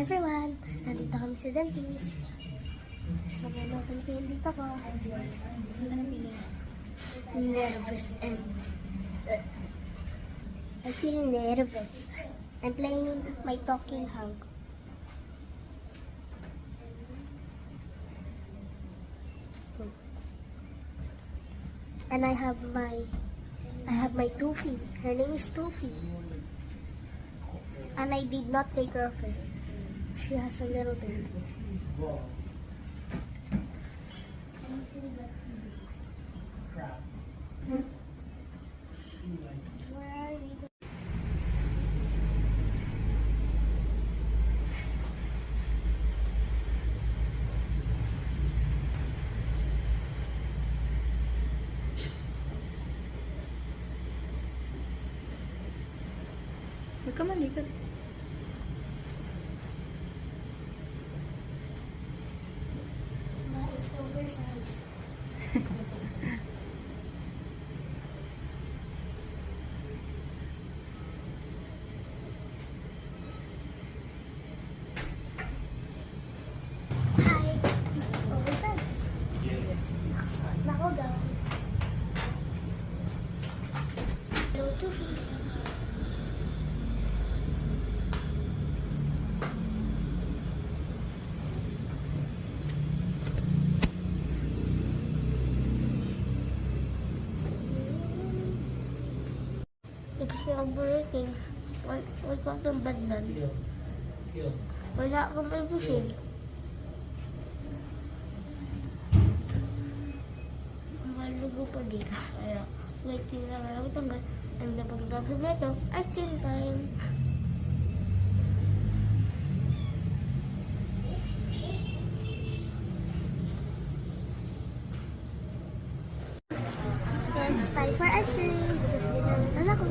everyone! Nandito kami sa dentist. Sa kapanotan ko yung dito ko. Ano feeling? Nervous and... I feel nervous. I'm playing my talking hug. And I have my Toofy. Her name is Toofy. And I did not take care of her. She has a little bit. Where are we? Huwag ka malikot. It's oversized. Hi, this is oversized. Nakasuot na ako gown. Hello, Toofy. Tapos yung breaking, wala akong bandan. Wala akong ibusin. Malugo pa dito. Kaya, waiting na lang ako tanggal. Ang napagdapos na ito, ice cream time. And it's time for ice cream because binalitan ako.